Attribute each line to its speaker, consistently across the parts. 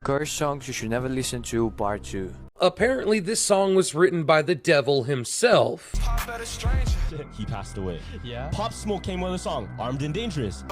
Speaker 1: Curse songs you should never listen to, part 2.
Speaker 2: Apparently this song was written by the devil himself.
Speaker 3: He passed away.
Speaker 4: Yeah.
Speaker 3: Pop Smoke came with a song, Armed and Dangerous.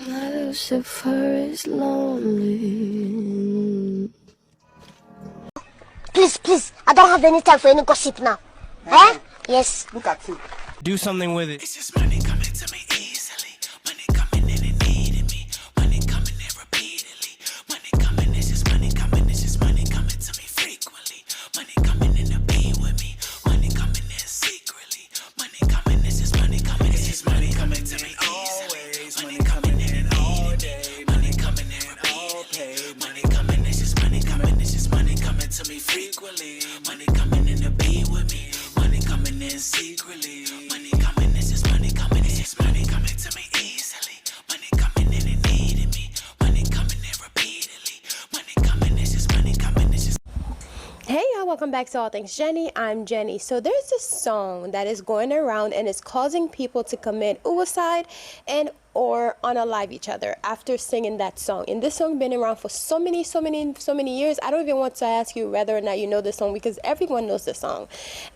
Speaker 5: Lucifer is lonely.
Speaker 6: Please, I don't have any time for any gossip now. Eh? Yes.
Speaker 4: Look at you.
Speaker 3: Do something with it.
Speaker 7: It's just money coming to me easily. Money coming in and needing me. Money coming in repeatedly. Money coming, it's just money coming. It's just money coming to me frequently. Money coming in to be with me. Money coming in secretly. Money coming, it's just money coming. It's just money coming to me easily. Money coming in and needing me. Money coming in repeatedly. Money coming, it's just money coming. It's just money coming to me frequently. Money coming in to be with me. Money coming in secretly. Money coming, it's just money coming. It's just money coming to me easily. Money coming in and needing me. Money coming in repeatedly. Money coming, it's just money coming. It's just.
Speaker 5: Hey y'all, welcome back to All Things Jenny. I'm Jenny. So there's this song that is going around and it's causing people to commit suicide and or unalive each other after singing that song. And this song been around for so many years. I don't even want to ask you whether or not you know this song because everyone knows this song.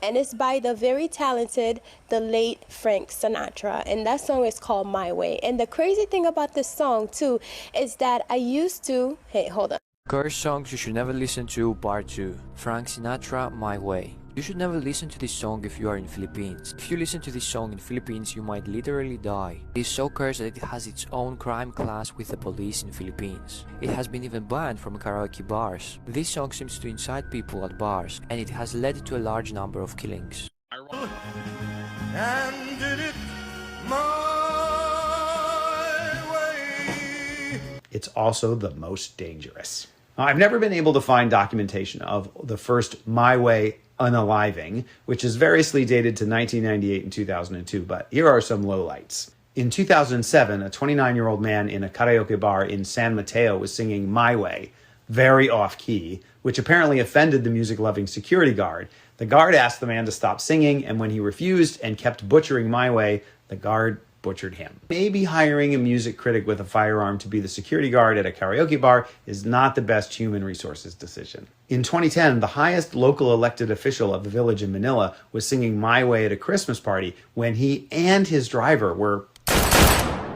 Speaker 5: And it's by the very talented, the late Frank Sinatra. And that song is called My Way. And the crazy thing about this song too is that I used to, hey, hold on.
Speaker 1: Curse songs you should never listen to, part 2. Frank Sinatra, My Way. You should never listen to this song if you are in Philippines. If you listen to this song in Philippines, you might literally die. It is so cursed that it has its own crime class with the police in Philippines. It has been even banned from karaoke bars. This song seems to incite people at bars, and it has led to a large number of killings.
Speaker 4: And did it my way.
Speaker 8: It's also the most dangerous. Now, I've never been able to find documentation of the first My Way unaliving, which is variously dated to 1998 and 2002, but here are some lowlights. In 2007, a 29-year-old man in a karaoke bar in San Mateo was singing My Way, very off-key, which apparently offended the music-loving security guard. The guard asked the man to stop singing, and when he refused and kept butchering My Way, the guard butchered him. Maybe hiring a music critic with a firearm to be the security guard at a karaoke bar is not the best human resources decision. In 2010, the highest local elected official of the village in Manila was singing My Way at a Christmas party when he and his driver were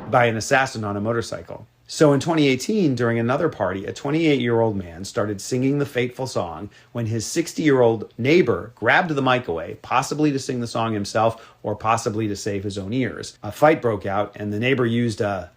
Speaker 8: by an assassin on a motorcycle. So in 2018, during another party, a 28-year-old man started singing the fateful song when his 60-year-old neighbor grabbed the mic away, possibly to sing the song himself or possibly to save his own ears. A fight broke out and the neighbor used a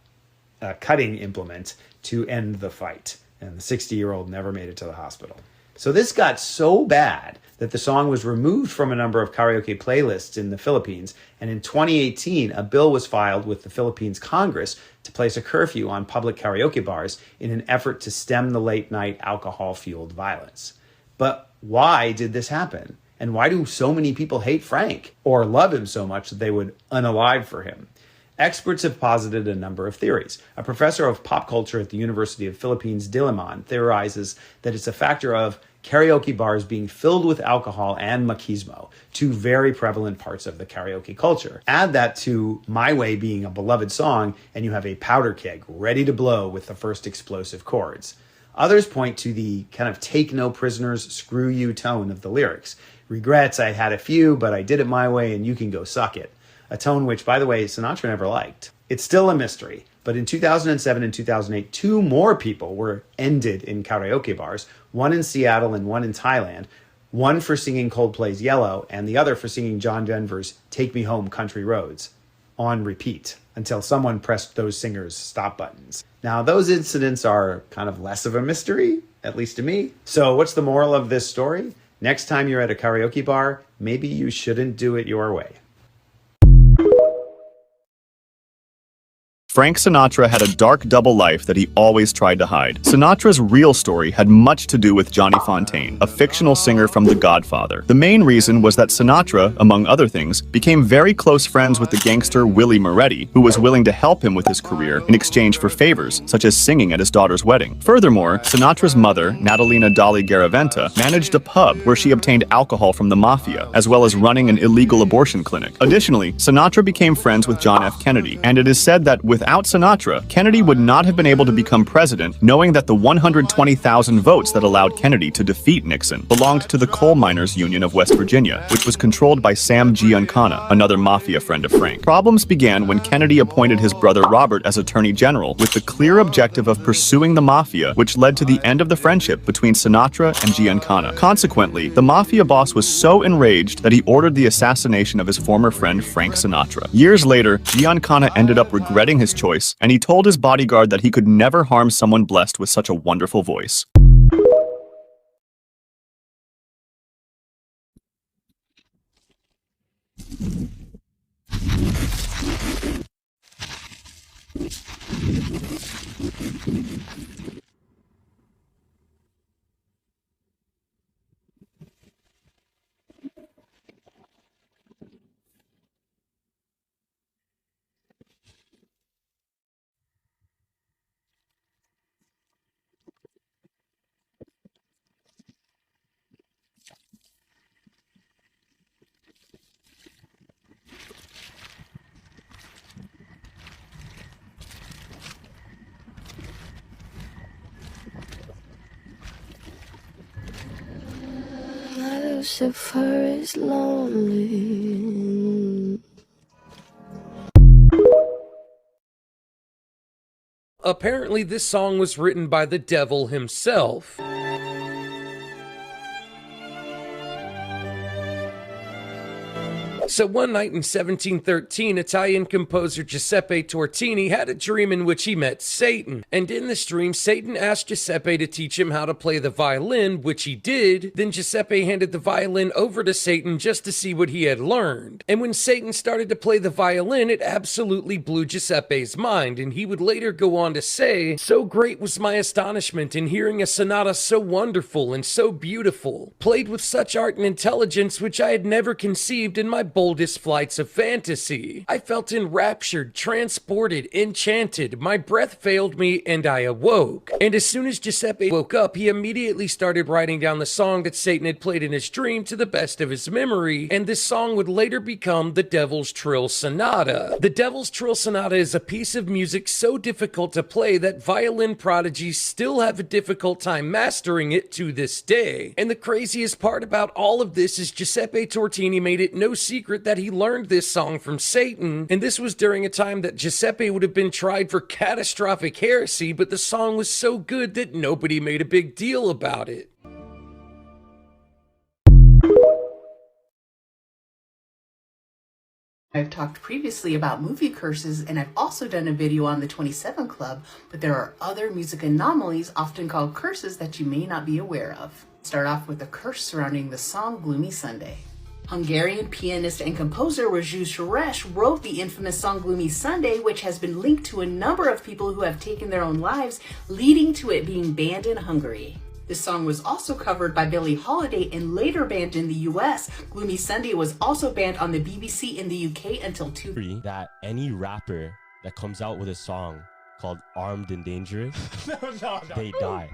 Speaker 8: cutting implement to end the fight. And the 60-year-old never made it to the hospital. So this got so bad that the song was removed from a number of karaoke playlists in the Philippines. And in 2018, a bill was filed with the Philippines Congress to place a curfew on public karaoke bars in an effort to stem the late-night alcohol-fueled violence. But why did this happen? And why do so many people hate Frank or love him so much that they would unalive for him? Experts have posited a number of theories. A professor of pop culture at the University of Philippines, Diliman, theorizes that it's a factor of karaoke bars being filled with alcohol and machismo, two very prevalent parts of the karaoke culture. Add that to My Way being a beloved song, and you have a powder keg ready to blow with the first explosive chords. Others point to the kind of take no prisoners, screw you tone of the lyrics. Regrets, I had a few, but I did it my way and you can go suck it. A tone which, by the way, Sinatra never liked. It's still a mystery, but in 2007 and 2008, two more people were ended in karaoke bars, one in Seattle and one in Thailand, one for singing Coldplay's Yellow and the other for singing John Denver's Take Me Home Country Roads on repeat until someone pressed those singers' stop buttons. Now, those incidents are kind of less of a mystery, at least to me. So what's the moral of this story? Next time you're at a karaoke bar, maybe you shouldn't do it your way.
Speaker 9: Frank Sinatra had a dark double life that he always tried to hide. Sinatra's real story had much to do with Johnny Fontane, a fictional singer from The Godfather. The main reason was that Sinatra, among other things, became very close friends with the gangster Willie Moretti, who was willing to help him with his career in exchange for favors, such as singing at his daughter's wedding. Furthermore, Sinatra's mother, Natalina Dali Garaventa, managed a pub where she obtained alcohol from the mafia, as well as running an illegal abortion clinic. Additionally, Sinatra became friends with John F. Kennedy, and it is said that without Sinatra, Kennedy would not have been able to become president, knowing that the 120,000 votes that allowed Kennedy to defeat Nixon belonged to the Coal Miners Union of West Virginia, which was controlled by Sam Giancana, another mafia friend of Frank. Problems began when Kennedy appointed his brother Robert as Attorney General, with the clear objective of pursuing the mafia, which led to the end of the friendship between Sinatra and Giancana. Consequently, the mafia boss was so enraged that he ordered the assassination of his former friend Frank Sinatra. Years later, Giancana ended up regretting his choice, and he told his bodyguard that he could never harm someone blessed with such a wonderful voice.
Speaker 10: Lucifer is lonely.
Speaker 2: Apparently, this song was written by the devil himself. So one night in 1713, Italian composer Giuseppe Tortini had a dream in which he met Satan. And in this dream, Satan asked Giuseppe to teach him how to play the violin, which he did. Then Giuseppe handed the violin over to Satan just to see what he had learned. And when Satan started to play the violin, it absolutely blew Giuseppe's mind. And he would later go on to say, "So great was my astonishment in hearing a sonata so wonderful and so beautiful, played with such art and intelligence which I had never conceived in my boldest flights of fantasy. I felt enraptured, transported, enchanted. My breath failed me and I awoke." And as soon as Giuseppe woke up, he immediately started writing down the song that Satan had played in his dream to the best of his memory, and this song would later become the Devil's Trill Sonata. The Devil's Trill Sonata is a piece of music so difficult to play that violin prodigies still have a difficult time mastering it to this day. And the craziest part about all of this is Giuseppe Tortini made it no secret that he learned this song from Satan, and this was during a time that Giuseppe would have been tried for catastrophic heresy, but the song was so good that nobody made a big deal about it.
Speaker 11: I've talked previously about movie curses, and I've also done a video on the 27 Club, but there are other music anomalies, often called curses, that you may not be aware of. Start off with a curse surrounding the song Gloomy Sunday. Hungarian pianist and composer Rajush Suresh wrote the infamous song Gloomy Sunday, which has been linked to a number of people who have taken their own lives, leading to it being banned in Hungary. This song was also covered by Billie Holiday and later banned in the US. Gloomy Sunday was also banned on the BBC in the UK until
Speaker 3: that any rapper that comes out with a song called Armed and Dangerous, they die.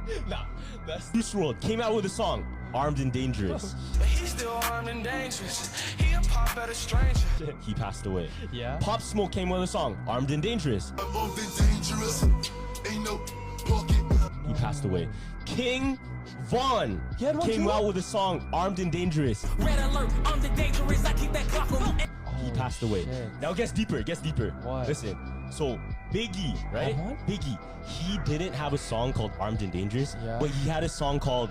Speaker 3: This World came out with a song, Armed and Dangerous.
Speaker 4: But he's still armed and dangerous. He a pop at a stranger.
Speaker 3: He passed away.
Speaker 4: Yeah.
Speaker 3: Pop Smoke came with a song, Armed and Dangerous.
Speaker 4: Armed and dangerous. Ain't no pocket.
Speaker 3: He passed away. King Von came out with a song, Armed and Dangerous.
Speaker 4: Red alert, armed and dangerous. I keep that clock on.
Speaker 3: He passed away. Now it gets deeper, it gets deeper.
Speaker 4: What?
Speaker 3: Listen, so Biggie, right? Biggie, he didn't have a song called Armed and Dangerous, but he had a song called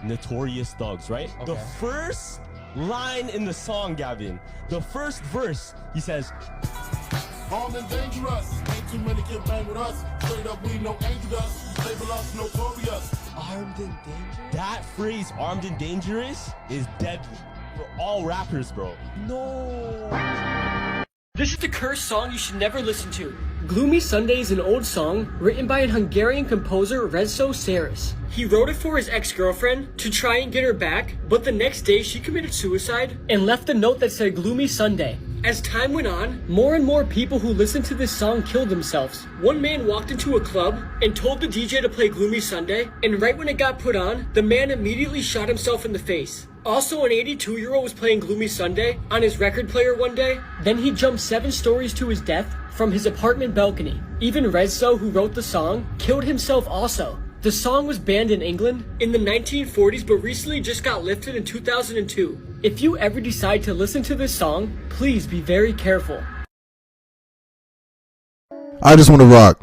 Speaker 3: Notorious Thugs, right?
Speaker 4: Okay.
Speaker 3: The first line in the song, Gavin, the first verse, he says,
Speaker 12: Armed and dangerous. Ain't too many can bang with us. Straight up, we no angel dust. Label us notorious.
Speaker 3: Armed and dangerous? That phrase, armed and dangerous, is deadly for all rappers, bro. No.
Speaker 13: This is the cursed song you should never listen to. Gloomy Sunday is an old song written by an Hungarian composer, Rezső Saris. He wrote it for his ex-girlfriend to try and get her back, but the next day she committed suicide and left a note that said Gloomy Sunday. As time went on, more and more people who listened to this song killed themselves. One man walked into a club and told the DJ to play Gloomy Sunday, and right when it got put on, the man immediately shot himself in the face. Also, an 82-year-old was playing Gloomy Sunday on his record player one day. Then he jumped 7 stories to his death from his apartment balcony. Even Rezső, who wrote the song, killed himself also. The song was banned in England in the 1940s, but recently just got lifted in 2002. If you ever decide to listen to this song, please be very careful.
Speaker 14: I just want to rock.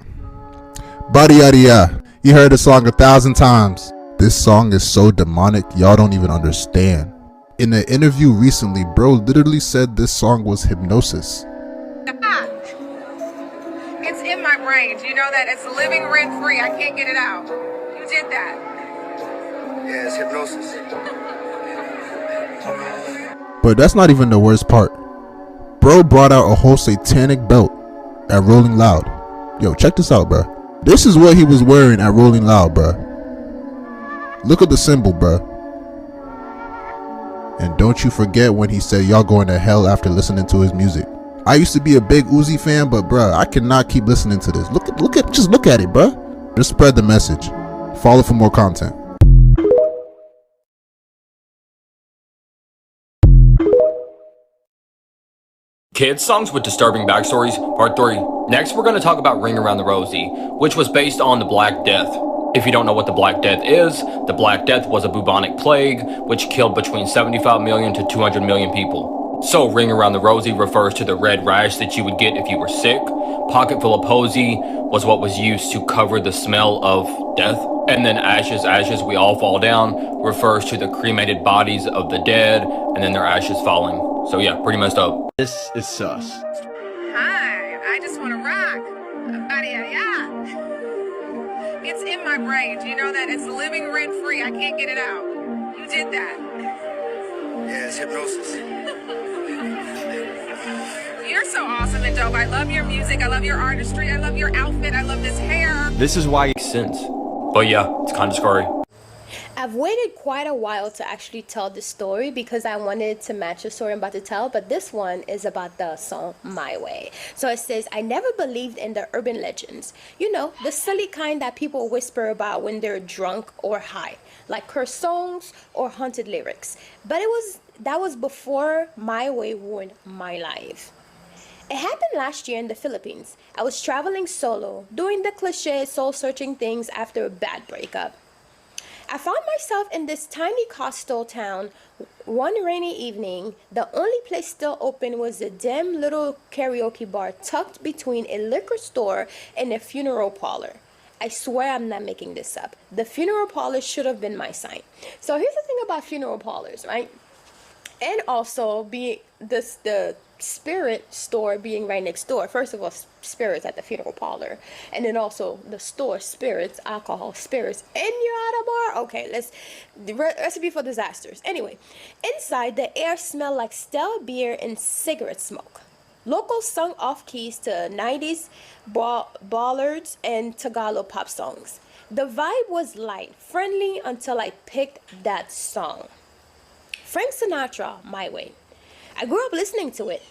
Speaker 14: Body yada yada. You heard the song 1,000 times. This song is so demonic, y'all don't even understand. In an interview recently, bro literally said this song was hypnosis.
Speaker 15: It's in my brain. Do you know that? It's living rent free. I can't get it out. You did that.
Speaker 16: Yeah, it's hypnosis.
Speaker 14: But that's not even the worst part. Bro brought out a whole satanic belt at Rolling Loud. Yo, check this out, bro. This is what he was wearing at Rolling Loud, bro. Look at the symbol, bro. And don't you forget when he said y'all going to hell after listening to his music. I used to be a big Uzi fan, but bro, I cannot keep listening to this. Just look at it, bro. Just spread the message. Follow for more content.
Speaker 17: Kids songs with disturbing backstories, part 3. Next, we're going to talk about Ring Around the Rosie, which was based on the Black Death. If you don't know what the Black Death is, the Black Death was a bubonic plague which killed between 75 million to 200 million people. So Ring Around the Rosie refers to the red rash that you would get if you were sick. Pocket Full of Posy was what was used to cover the smell of death. And then Ashes, Ashes, We All Fall Down refers to the cremated bodies of the dead and then their ashes falling. So yeah, pretty messed up.
Speaker 18: This is sus.
Speaker 15: Hi, I just want to rock. It's in my brain. Do you know that? It's living rent free. I can't get it out. You did that.
Speaker 16: Yeah, it's hypnosis.
Speaker 15: You're so awesome and dope. I love your music. I love your artistry. I love your outfit. I love this hair.
Speaker 17: This is why it makes sense. But yeah, it's kind of scary.
Speaker 5: I've waited quite a while to actually tell this story because I wanted to match the story I'm about to tell, but this one is about the song My Way. So it says, I never believed in the urban legends. You know, the silly kind that people whisper about when they're drunk or high, like cursed songs or haunted lyrics. But that was before My Way ruined my life. It happened last year in the Philippines. I was traveling solo, doing the cliche soul-searching things after a bad breakup. I found myself in this tiny coastal town one rainy evening. The only place still open was a dim little karaoke bar tucked between a liquor store and a funeral parlor. I swear I'm not making this up. The funeral parlor should have been my sign. So here's the thing about funeral parlors, right? And also being the spirit store being right next door. First of all, spirits at the funeral parlor, and then also the store, spirits, alcohol, spirits, and you're at a bar. Okay, the recipe for disasters. Anyway, inside the air smelled like stale beer and cigarette smoke. Locals sung off keys to 90s ballads and Tagalog pop songs. The vibe was light, friendly until I picked that song. Frank Sinatra, My Way. I grew up listening to it.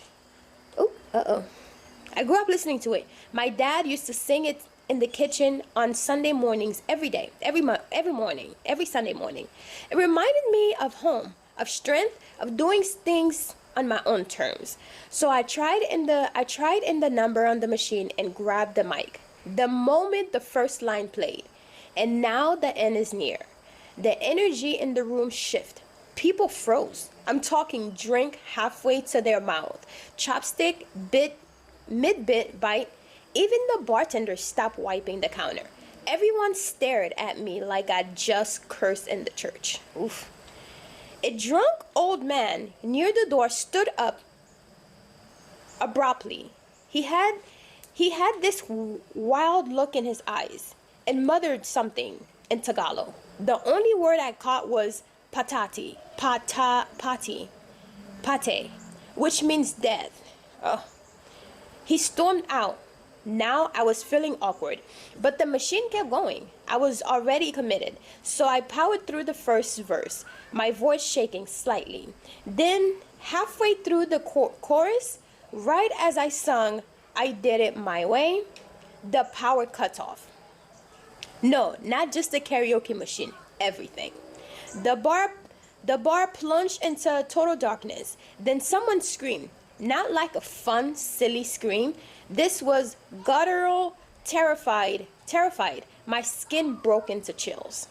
Speaker 5: I grew up listening to it. My dad used to sing it in the kitchen on Sunday mornings every day, every morning, every Sunday morning. It reminded me of home, of strength, of doing things on my own terms. So I tried in the number on the machine and grabbed the mic. The moment the first line played, and now the end is near. The energy in the room shifted. People froze. I'm talking drink halfway to their mouth. Chopstick, mid-bit bite. Even the bartender stopped wiping the counter. Everyone stared at me like I just cursed in the church. Oof. A drunk old man near the door stood up abruptly. He had this wild look in his eyes and muttered something in Tagalog. The only word I caught was patati, pate, which means death. He stormed out. Now I was feeling awkward, but the machine kept going. I was already committed, so I powered through the first verse, my voice shaking slightly. Then, halfway through the chorus, right as I sung, I did it my way, the power cut off. No, not just the karaoke machine, everything. The bar plunged into total darkness. Then someone screamed, not like a fun, silly scream. This was guttural, terrified. My skin broke into chills.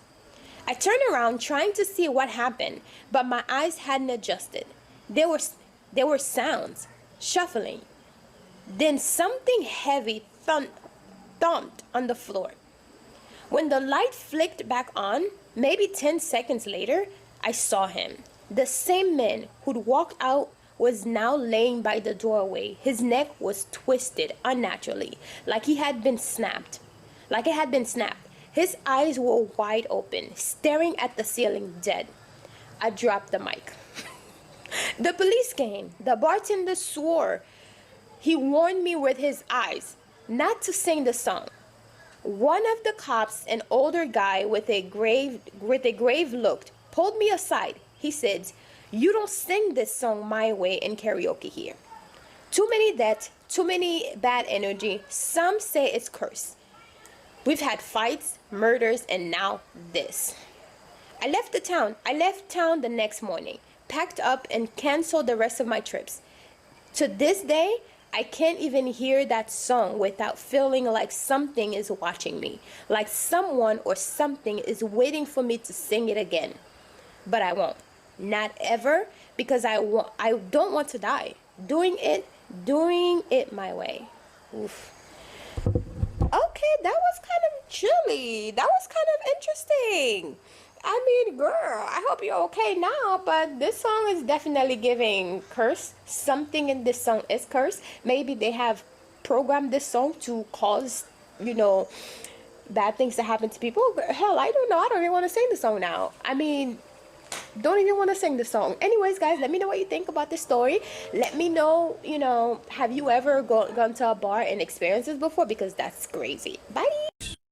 Speaker 5: I turned around trying to see what happened, but my eyes hadn't adjusted. There were sounds, shuffling. Then something heavy thumped on the floor. When the light flicked back on, maybe 10 seconds later, I saw him. The same man who'd walked out was now laying by the doorway. His neck was twisted unnaturally, like it had been snapped. His eyes were wide open, staring at the ceiling, dead. I dropped the mic. The police came. The bartender swore. He warned me with his eyes not to sing the song. One of the cops, an older guy with a grave look, pulled me aside. He said, "You don't sing this song my way in karaoke here. Too many bad energy. Some say it's cursed. We've had fights, murders, and now this." I left town the next morning, packed up and canceled the rest of my trips. To this day, I can't even hear that song without feeling like something is watching me, like someone or something is waiting for me to sing it again. But I won't. Not ever, because I don't want to die. Doing it my way. Oof. Okay, that was kind of chilly. That was kind of interesting. I mean, girl, I hope you're okay now, but this song is definitely giving curse. Something in this song is curse. Maybe they have programmed this song to cause, bad things to happen to people. Hell, I don't know. I don't even want to sing the song now. I mean, don't even want to sing the song. Anyways, guys, let me know what you think about this story. Let me know, have you ever gone to a bar and experienced this before? Because that's crazy. Bye.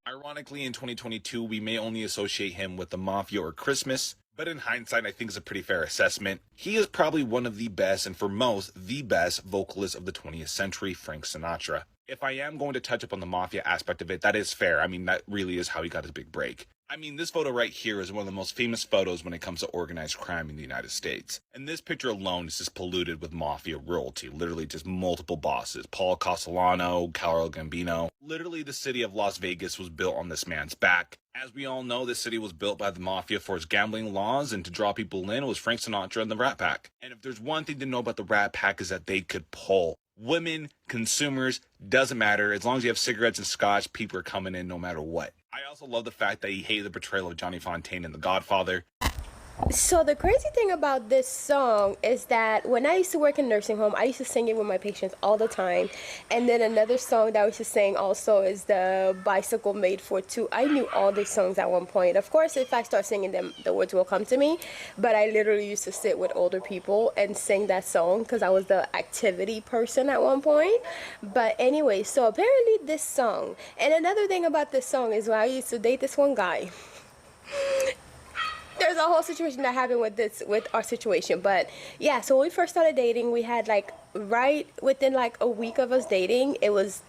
Speaker 18: Ironically, in 2022, we may only associate him with the Mafia or Christmas, but in hindsight, I think it's a pretty fair assessment. He is probably one of the best, and for most, the best vocalists of the 20th century, Frank Sinatra. If I am going to touch up on the Mafia aspect of it, that is fair. I mean, that really is how he got his big break. I mean, this photo right here is one of the most famous photos when it comes to organized crime in the United States. And this picture alone is just polluted with Mafia royalty. Literally just multiple bosses. Paul Castellano, Carlo Gambino. Literally the city of Las Vegas was built on this man's back. As we all know, this city was built by the Mafia for its gambling laws, and to draw people in was Frank Sinatra and the Rat Pack. And if there's one thing to know about the Rat Pack is that they could pull. Women, consumers, doesn't matter. As long as you have cigarettes and scotch, people are coming in no matter what. I also love the fact that he hated the portrayal of Johnny Fontane in The Godfather.
Speaker 5: So the crazy thing about this song is that when I used to work in nursing home, I used to sing it with my patients all the time. And then another song that I used to sing also is the Bicycle Made for Two. I knew all these songs at one point. Of course, if I start singing them, the words will come to me. But I literally used to sit with older people and sing that song because I was the activity person at one point. But anyway, so apparently this song, and another thing about this song is when I used to date this one guy. There's a whole situation that happened with our situation, but yeah, so when we first started dating, we had right within a week of us dating, it was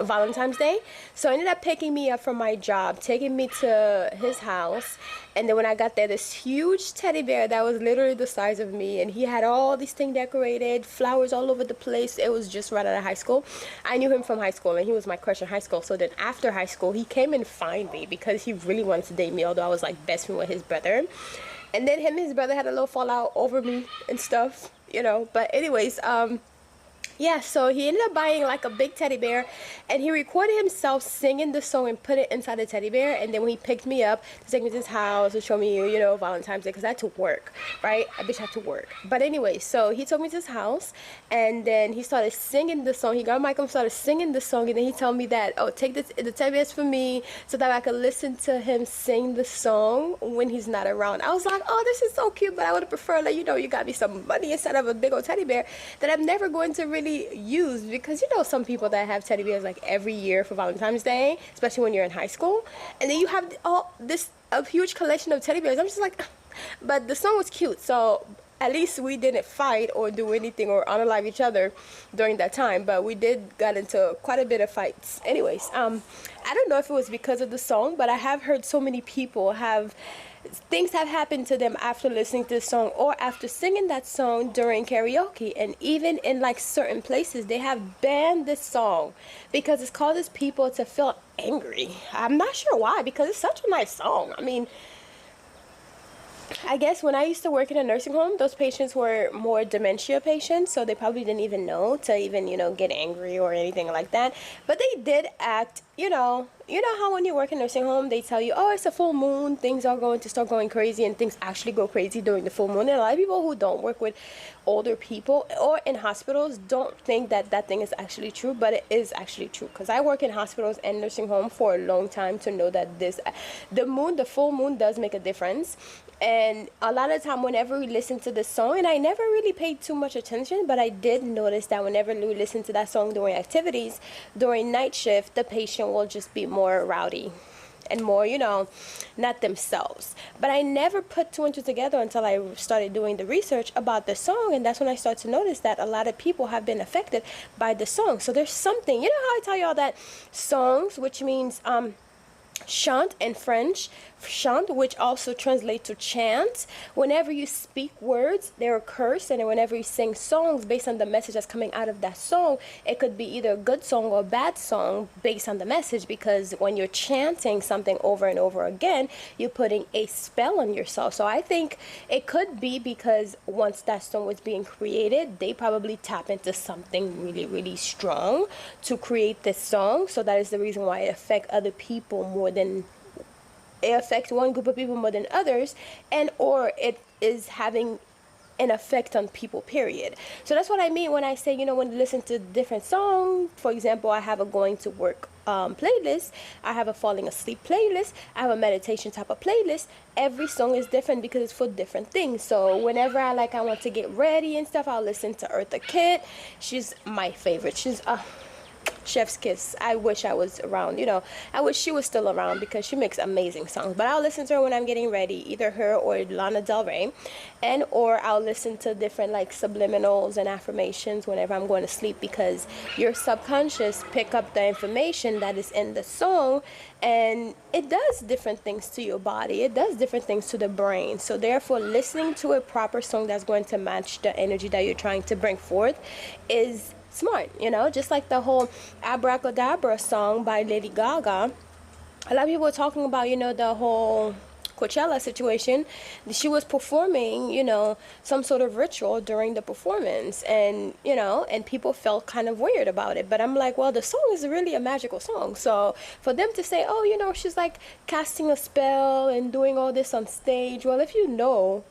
Speaker 5: Valentine's Day. So he ended up picking me up from my job, taking me to his house, and then when I got there, this huge teddy bear that was literally the size of me, and he had all these things decorated, flowers all over the place. It was just right out of high school. I knew him from high school, and he was my crush in high school. So then after high school, he came and found me because he really wanted to date me, although I was best friend with his brother. And then him and his brother had a little fallout over me and stuff, But anyways, Yeah, so he ended up buying like a big teddy bear, and he recorded himself singing the song and put it inside the teddy bear. And then when he picked me up to take me to his house to show me, you know, Valentine's Day, because I had to work, right? I bitch had to work. But anyway, so he took me to his house, and then he started singing the song. He got a mic and started singing the song, and then he told me that, oh, take the teddy bears for me so that I could listen to him sing the song when he's not around. I was like, oh, this is so cute, but I would have preferred, like, you know, you got me some money instead of a big old teddy bear that I'm never going to really use, because you know some people that have teddy bears like every year for Valentine's Day, especially when you're in high school, and then you have a huge collection of teddy bears. I'm just like, but the song was cute, so at least we didn't fight or do anything or unalive each other during that time, but we did got into quite a bit of fights. Anyways, I don't know if it was because of the song, but I have heard so many people things have happened to them after listening to the song or after singing that song during karaoke. And even in like certain places, they have banned this song because it causes people to feel angry. I'm not sure why, because it's such a nice song. I mean, I guess when I used to work in a nursing home, those patients were more dementia patients, so they probably didn't even know to even, you know, get angry or anything like that. But they did act, you know how when you work in a nursing home, they tell you, oh, it's a full moon, things are going to start going crazy, and things actually go crazy during the full moon. And a lot of people who don't work with older people or in hospitals don't think that that thing is actually true, but it is actually true, because I work in hospitals and nursing home for a long time to know that the full moon does make a difference. And a lot of time whenever we listen to this song, and I never really paid too much attention, but I did notice that whenever we listen to that song during activities, during night shift, the patient will just be more rowdy and more, you know, not themselves. But I never put two and two together until I started doing the research about the song, and that's when I started to notice that a lot of people have been affected by the song. So there's something, you know how I tell y'all that songs, which means chant in French, chant, which also translates to chant. Whenever you speak words, they're a curse, and whenever you sing songs based on the message that's coming out of that song, it could be either a good song or a bad song based on the message, because when you're chanting something over and over again, you're putting a spell on yourself. So I think it could be because once that song was being created, they probably tap into something really, really strong to create this song. So that is the reason why it affects other people more than it affects one group of people more than others, and or it is having an effect on people, period. So that's what I mean when I say, you know, when you listen to different songs, for example, I have a going to work playlist, I have a falling asleep playlist, I have a meditation type of playlist. Every song is different because it's for different things. So whenever I want to get ready and stuff, I'll listen to Eartha Kitt. She's my favorite. She's chef's kiss. I wish I was around, you know, I wish she was still around, because she makes amazing songs. But I'll listen to her when I'm getting ready, either her or Lana Del Rey, and or I'll listen to different like subliminals and affirmations whenever I'm going to sleep, because your subconscious pick up the information that is in the song, and it does different things to your body, it does different things to the brain. So therefore, listening to a proper song that's going to match the energy that you're trying to bring forth is smart, you know, just like the whole Abracadabra song by Lady Gaga. A lot of people were talking about, you know, the whole Coachella situation. She was performing, you know, some sort of ritual during the performance, and, you know, and people felt kind of weird about it. But I'm like, well, the song is really a magical song. So for them to say, oh, you know, she's like casting a spell and doing all this on stage, well, if you know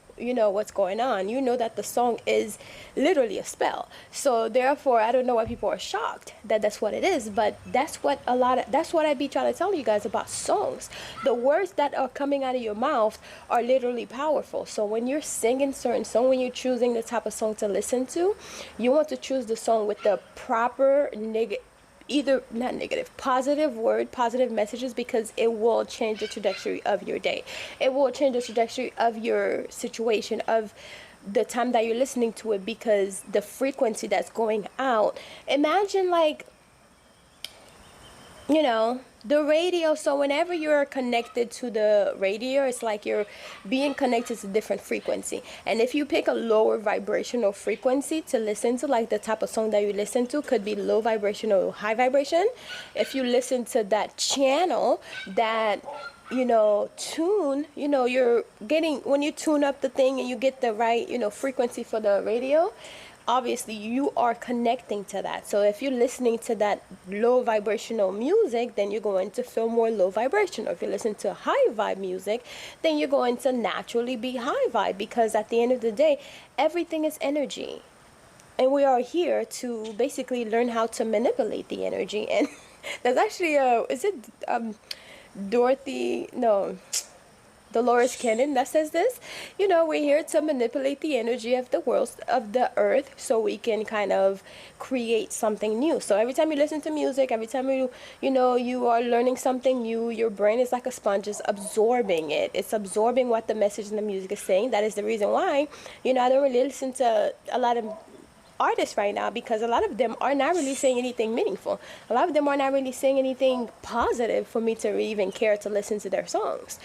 Speaker 5: what's going on, you know that the song is literally a spell. So therefore, I don't know why people are shocked that that's what it is, but that's what I be trying to tell you guys about songs. The words that are coming out of your mouth are literally powerful. So when you're singing certain song, when you're choosing the type of song to listen to, you want to choose the song with the proper positive word, positive messages, because it will change the trajectory of your day. It will change the trajectory of your situation, of the time that you're listening to it, because the frequency that's going out. Imagine like, you know, the radio. So whenever you're connected to the radio, it's like you're being connected to different frequency. And if you pick a lower vibrational frequency to listen to, like the type of song that you listen to could be low vibration or high vibration. If you listen to that channel, that, you know, tune, you know, you're getting, when you tune up the thing and you get the right, you know, frequency for the radio, obviously you are connecting to that. So if you're listening to that low vibrational music, then you're going to feel more low vibration. Or if you listen to high vibe music, then you're going to naturally be high vibe, because at the end of the day, everything is energy. And we are here to basically learn how to manipulate the energy. And there's actually Dolores Cannon that says this. You know, we're here to manipulate the energy of the world, of the earth, so we can kind of create something new. So every time you listen to music, every time you are learning something new, your brain is like a sponge, just absorbing it. It's absorbing what the message in the music is saying. That is the reason why, I don't really listen to a lot of artists right now, because a lot of them are not really saying anything meaningful. A lot of them are not really saying anything positive for me to even care to listen to their songs,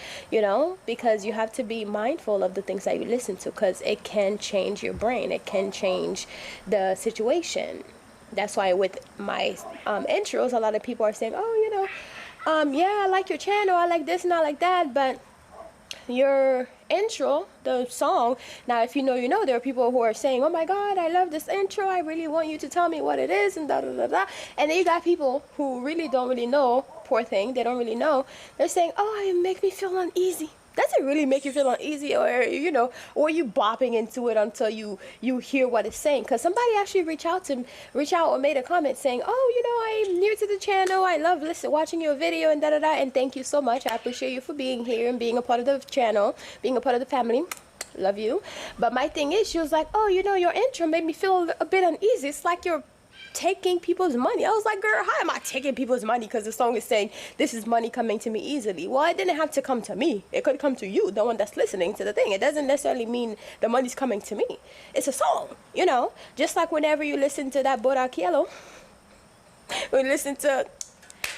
Speaker 5: because you have to be mindful of the things that you listen to, because it can change your brain. It can change the situation. That's why with my intros, a lot of people are saying, yeah, I like your channel, I like this and I like that, but your intro, the song, now if you know, there are people who are saying, oh my god, I love this intro, I really want you to tell me what it is, and da da da da. And then you got people who really don't really know, poor thing, they don't really know. They're saying, oh, it makes me feel uneasy. Does it really make you feel uneasy, or or you bopping into it until you hear what it's saying? Because somebody actually reach out or made a comment saying, oh, I'm new to the channel, I love watching your video and da da da, and thank you so much, I appreciate you for being here and being a part of the channel, being a part of the family. Love you. But my thing is, she was like, oh, your intro made me feel a bit uneasy. It's like you're taking people's money. I was like, girl, how am I taking people's money? Because the song is saying this is money coming to me easily. Well, it didn't have to come to me. It could come to you, the one that's listening to the thing. It doesn't necessarily mean the money's coming to me. It's a song, just like whenever you listen to that Borakielo, we listen to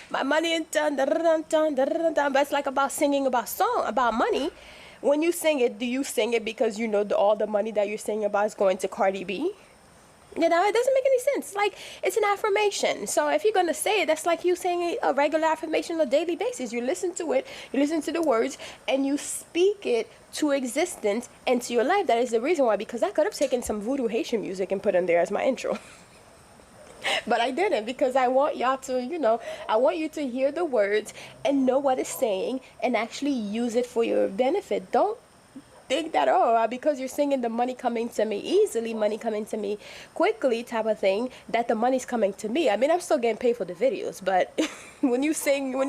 Speaker 5: my money and dun, dun, dun, dun, dun, dun, dun, but it's like about singing about money. When you sing it, do you sing it because all the money that you're singing about is going to Cardi B? It doesn't make any sense. Like, it's an affirmation. So if you're going to say it, that's like you saying a regular affirmation on a daily basis. You listen to it, you listen to the words, and you speak it to existence and to your life. That is the reason why, because I could have taken some voodoo Haitian music and put in there as my intro. But I didn't, because I want y'all to, I want you to hear the words and know what it's saying and actually use it for your benefit. Don't think that, because you're singing the money coming to me easily, money coming to me quickly type of thing, that the money's coming to me. I mean, I'm still getting paid for the videos, but when you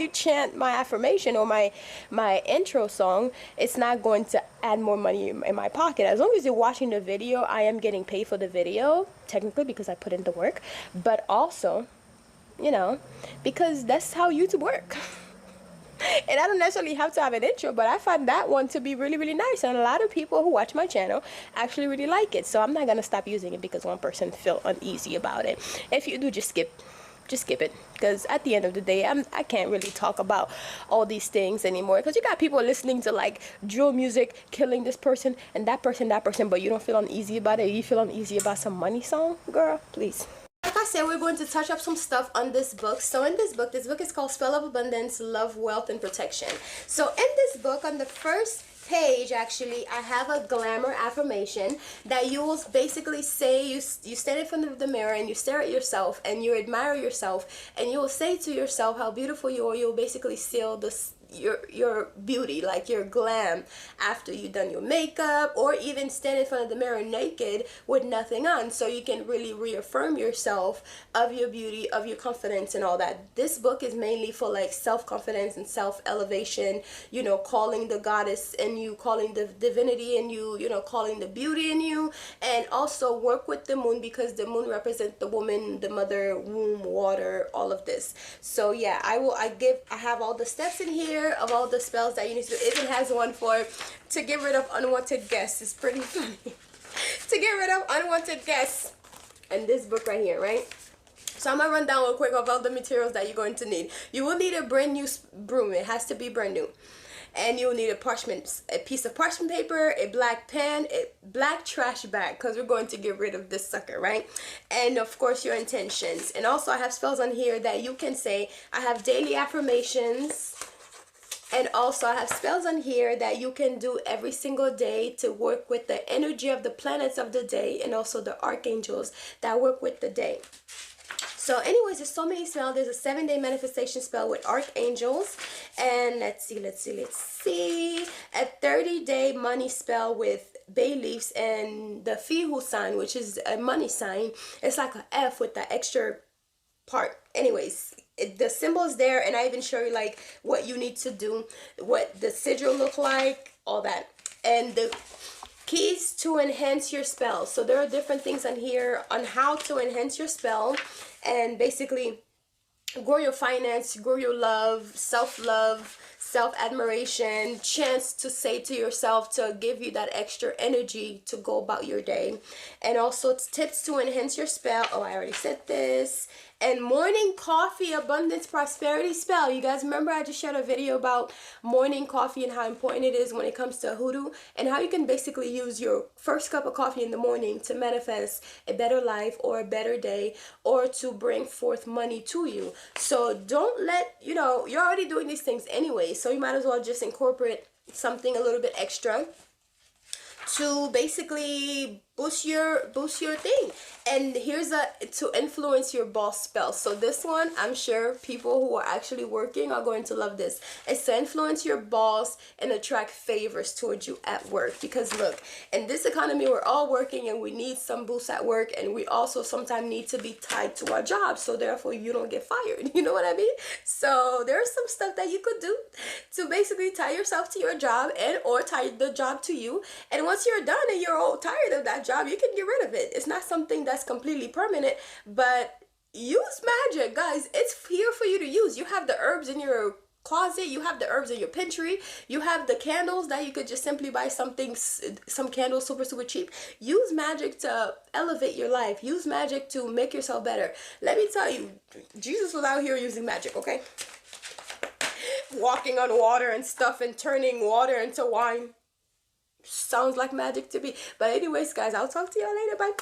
Speaker 5: chant my affirmation or my intro song, it's not going to add more money in my pocket. As long as you're watching the video, I am getting paid for the video, technically, because I put in the work, but also, because that's how YouTube works. And I don't necessarily have to have an intro, but I find that one to be really, really nice. And a lot of people who watch my channel actually really like it. So I'm not going to stop using it because one person felt uneasy about it. If you do, just skip it. Because at the end of the day, I can't really talk about all these things anymore. Because you got people listening to like drill music, killing this person and that person, but you don't feel uneasy about it. You feel uneasy about some money song? Girl, please. Like I said, we're going to touch up some stuff on this book. So in this book is called Spell of Abundance, Love, Wealth, and Protection. So in this book, on the first page, actually, I have a glamour affirmation that you will basically say, you stand in front of the mirror and you stare at yourself and you admire yourself and you will say to yourself how beautiful you are. You'll basically seal this your beauty, like your glam, after you've done your makeup, or even stand in front of the mirror naked with nothing on, so you can really reaffirm yourself of your beauty, of your confidence and all that. This book is mainly for like self-confidence and self-elevation, calling the goddess in you, calling the divinity in you, calling the beauty in you, and also work with the moon, because the moon represents the woman, the mother, womb, water, all of this. So yeah, I have all the steps in here of all the spells that you need to do. It even has one to get rid of unwanted guests. It's pretty funny. To get rid of unwanted guests. And this book right here, right? So I'm gonna run down real quick of all the materials that you're going to need. You will need a brand new broom. It has to be brand new. And you'll need a piece of parchment paper, a black pen, a black trash bag, because we're going to get rid of this sucker, right? And of course your intentions. And also I have spells on here that you can say. I have daily affirmations. And also I have spells on here that you can do every single day to work with the energy of the planets of the day, and also the archangels that work with the day. So anyways, there's so many spells. There's a 7-day manifestation spell with archangels. And let's see. A 30-day money spell with bay leaves and the Fihu sign, which is a money sign. It's like an F with that extra part. Anyways, the symbol is there, and I even show you like what you need to do, what the sigil look like, all that. And the keys to enhance your spell. So there are different things on here on how to enhance your spell and basically grow your finance, grow your love, self-love, self-admiration, chance to say to yourself to give you that extra energy to go about your day. And also it's tips to enhance your spell. Oh, I already said this. And morning coffee abundance prosperity spell. You guys remember I just shared a video about morning coffee and how important it is when it comes to hoodoo, and how you can basically use your first cup of coffee in the morning to manifest a better life or a better day, or to bring forth money to you. So don't let, you know, you're already doing these things anyway, so you might as well just incorporate something a little bit extra to basically boost your thing. And here's a to influence your boss spell. So this one, I'm sure people who are actually working are going to love this. It's to influence your boss and attract favors towards you at work. Because look, in this economy, we're all working and we need some boost at work, and we also sometimes need to be tied to our job, so therefore you don't get fired. You know what I mean? So there's some stuff that you could do to basically tie yourself to your job, and or tie the job to you. And once you're done and you're all tired of that job, you can get rid of it. It's not something that's completely permanent, but use magic, guys. It's here for you to use. You have the herbs in your closet, you have the herbs in your pantry, you have the candles that you could just simply buy some candles super cheap. Use magic to elevate your life. Use magic to make yourself better. Let me tell you, Jesus was out here using magic, okay? Walking on water and stuff and turning water into wine. Sounds like magic to me. But anyways, guys, I'll talk to y'all later. Bye.